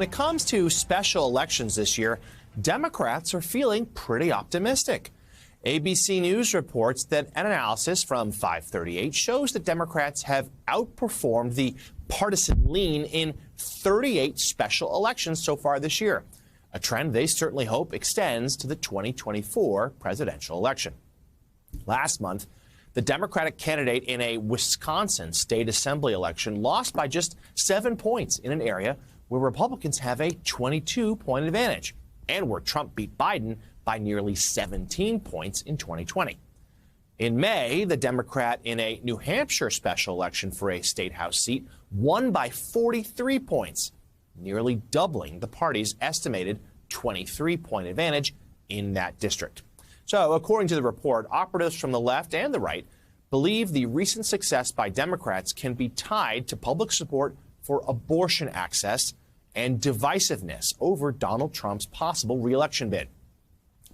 When it comes to special elections this year, Democrats are feeling pretty optimistic. ABC News reports that an analysis from 538 shows that Democrats have outperformed the partisan lean in 38 special elections so far this year, a trend they certainly hope extends to the 2024 presidential election. Last month, the Democratic candidate in a Wisconsin state assembly election lost by just 7 points in an area where Republicans have a 22-point advantage, and where Trump beat Biden by nearly 17 points in 2020. In May, the Democrat in a New Hampshire special election for a state house seat won by 43 points, nearly doubling the party's estimated 23-point advantage in that district. So, according to the report, operatives from the left and the right believe the recent success by Democrats can be tied to public support for abortion access and divisiveness over Donald Trump's possible re-election bid.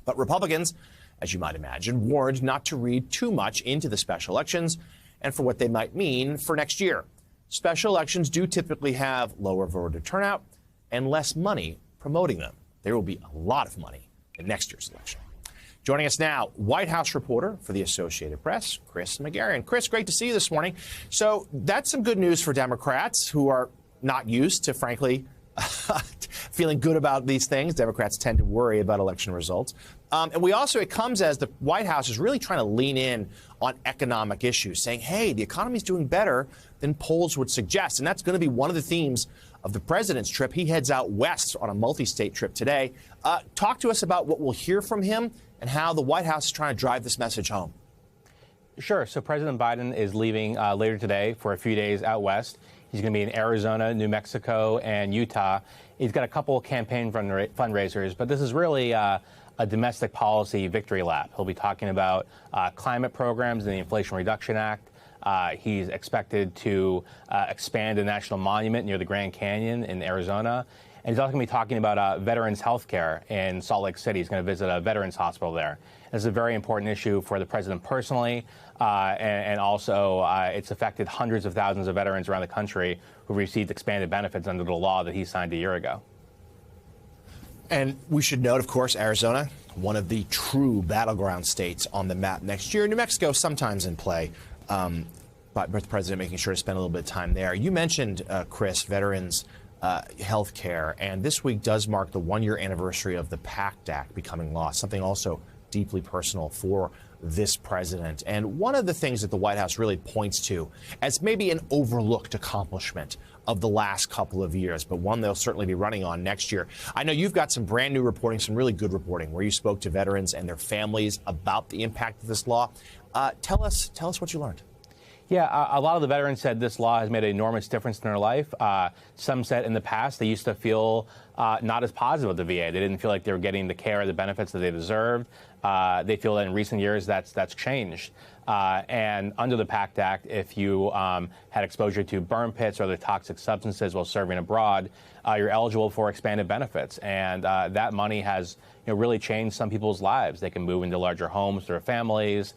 But Republicans, as you might imagine, warned not to read too much into the special elections and for what they might mean for next year. Special elections do typically have lower voter turnout and less money promoting them. There will be a lot of money in next year's election. Joining us now, White House reporter for the Associated Press, Chris McGarry. Chris, great to see you this morning. So that's some good news for Democrats who are not used to, frankly, feeling good about these things. Democrats tend to worry about election results. And it comes as the White House is really trying to lean in on economic issues, saying, hey, the economy's doing better than polls would suggest. And that's going to be one of the themes of the president's trip. He heads out west on a multi-state trip today. Talk to us about what we'll hear from him and how the White House is trying to drive this message home. Sure. So President Biden is leaving later today for a few days out west. He's going to be in Arizona, New Mexico, and Utah. He's got a couple of campaign fundraisers, but this is really a domestic policy victory lap. He'll be talking about climate programs and the Inflation Reduction Act. He's expected to expand a national monument near the Grand Canyon in Arizona. And he's also going to be talking about veterans health care in Salt Lake City. He's going to visit a veterans hospital there. This is a very important issue for the president personally, and also it's affected hundreds of thousands of veterans around the country who received expanded benefits under the law that he signed a year ago. And we should note, of course, Arizona, one of the true battleground states on the map next year. New Mexico sometimes in play, but the president making sure to spend a little bit of time there. You mentioned, Chris, veterans health care, and this week does mark the one-year anniversary of the PACT Act becoming law, something also deeply personal for this president. And one of the things that the White House really points to as maybe an overlooked accomplishment of the last couple of years, but one they'll certainly be running on next year. I know you've got some brand new reporting, some really good reporting, where you spoke to veterans and their families about the impact of this law. Tell us what you learned. Yeah, a lot of the veterans said this law has made an enormous difference in their life. Some said in the past they used to feel not as positive with the VA. They didn't feel like they were getting the care or the benefits that they deserved. They feel that in recent years that's changed. And under the PACT Act, if you had exposure to burn pits or other toxic substances while serving abroad, you're eligible for expanded benefits. And that money has really changed some people's lives. They can move into larger homes for their families.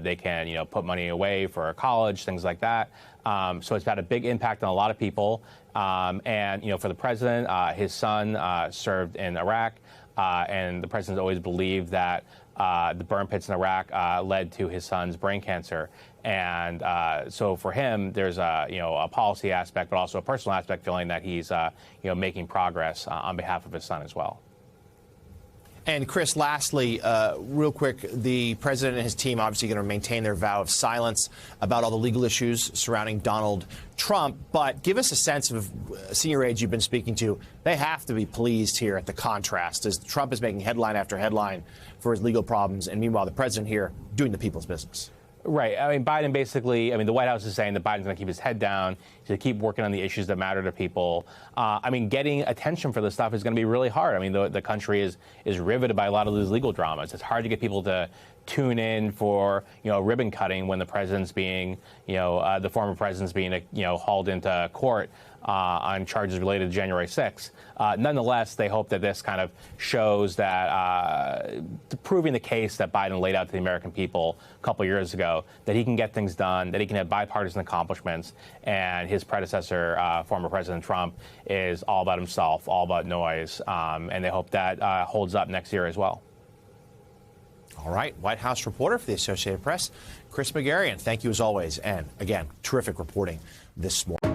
They can put money away for college, things like that. So it's had a big impact on a lot of people. And for the president, his son served in Iraq. And the president's always believed that the burn pits in Iraq led to his son's brain cancer. And so for him, there's a policy aspect, but also a personal aspect, feeling that he's making progress on behalf of his son as well. And Chris, lastly, real quick, the president and his team obviously going to maintain their vow of silence about all the legal issues surrounding Donald Trump. But give us a sense of senior aides you've been speaking to. They have to be pleased here at the contrast as Trump is making headline after headline for his legal problems. And meanwhile, the president here doing the people's business. Right. I mean, Biden basically, the White House is saying that Biden's going to keep his head down, to keep working on the issues that matter to people. Getting attention for this stuff is going to be really hard. The country is riveted by a lot of these legal dramas. It's hard to get people to tune in for, ribbon cutting when the president's being, the former president's being, hauled into court on charges related to January 6th. Nonetheless, they hope that this kind of shows that proving the case that Biden laid out to the American people a couple years ago, that he can get things done, that he can have bipartisan accomplishments, and his predecessor, former President Trump, is all about himself, all about noise, and they hope that holds up next year as well. All right, White House reporter for the Associated Press, Chris Megerian, thank you as always. And again, terrific reporting this morning.